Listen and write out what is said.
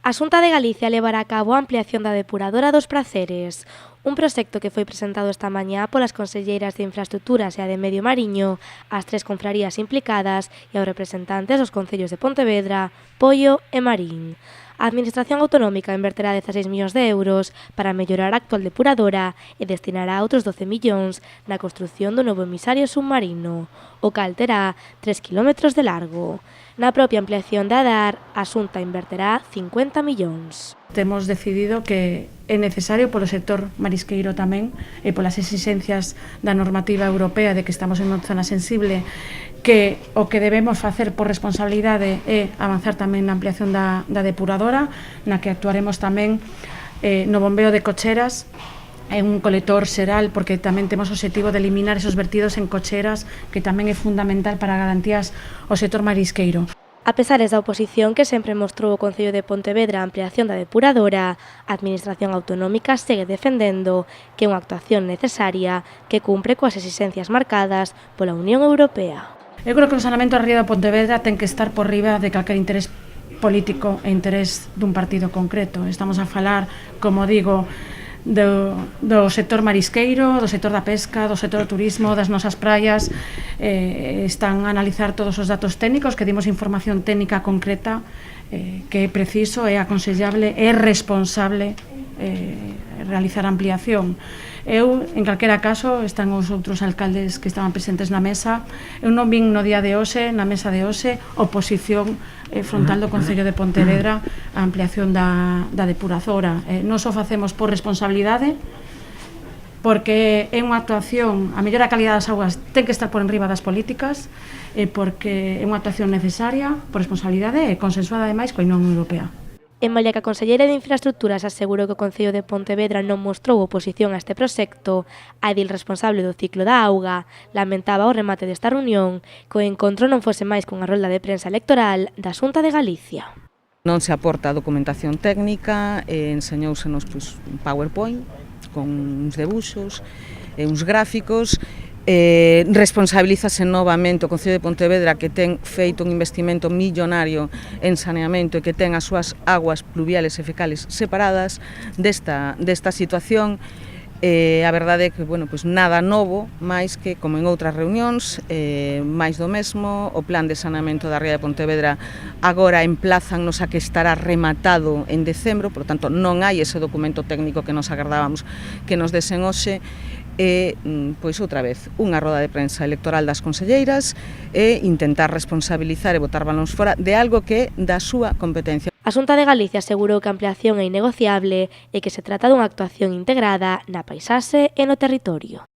A Xunta de Galicia levará a cabo a ampliación da depuradora dos Praceres, un proxecto que foi presentado esta mañá polas conselleiras de Infraestructuras e a de Medio Mariño, as tres confrarías implicadas e aos representantes dos concellos de Pontevedra, Poio e Marín. A Administración Autonómica inverterá 16 millóns de euros para mellorar a actual depuradora e destinará outros 12 millóns na construción do novo emisario submarino, o cal terá 3 km de largo. Na propia ampliación da ADAR, a Xunta inverterá 50 millóns. Temos decidido que é necesario polo sector marisqueiro tamén e polas exigencias da normativa europea de que estamos en unha zona sensible, que o que debemos facer por responsabilidade é avanzar tamén na ampliación da depuradora, na que actuaremos tamén no bombeo de cocheras, é un colector xeral, porque tamén temos o objetivo de eliminar esos vertidos en cocheras, que tamén é fundamental para garantías ao sector marisqueiro. A pesares da oposición que sempre mostrou o Concello de Pontevedra a ampliación da depuradora, a Administración Autonómica segue defendendo que é unha actuación necesaria que cumpre coas exixencias marcadas pola Unión Europea. Eu creo que o saneamento da ría de Pontevedra ten que estar por riba de calquer interés político e interés dun partido concreto. Estamos a falar, como digo, do sector marisqueiro, do sector da pesca, do sector do turismo, das nosas praias. Están a analizar todos os datos técnicos, que dimos información técnica concreta que é preciso, é aconsellable, é responsable realizar a ampliación. Eu, en calquera caso, están os outros alcaldes que estaban presentes na mesa. Eu non vin no día de hoxe, na mesa de hoxe, oposición frontal do Concello de Pontevedra a ampliación da depuradora. Non só facemos por responsabilidade, porque é unha actuación, a mellora calidad das augas ten que estar por enriba das políticas, porque é unha actuación necesaria, por responsabilidade e consensuada ademais coa Unión Europea. En malia que a conselleira de Infraestructuras asegurou que o Concello de Pontevedra non mostrou oposición a este proxecto, a edil responsable do ciclo da auga lamentaba o remate desta reunión que o encontro non fose máis cunha rolda de prensa electoral da Xunta de Galicia. Non se aporta documentación técnica, enseñóusenos un PowerPoint con uns debuxos e uns gráficos. Responsabilízase novamente o Concello de Pontevedra, que ten feito un investimento millonario en saneamento e que ten as súas aguas pluviales e fecales separadas desta situación. A verdade é que, nada novo, máis que, como en outras reunións, máis do mesmo. O plan de saneamento da ría de Pontevedra agora emplázannos a que estará rematado en decembro, por tanto, non hai ese documento técnico que nos agardábamos que nos desen hoxe. Outra vez, unha roda de prensa electoral das conselleiras e intentar responsabilizar e botar balóns fora de algo que é da súa competencia. A Xunta de Galicia asegurou que a ampliación é innegociable e que se trata dunha actuación integrada na paisaxe e no territorio.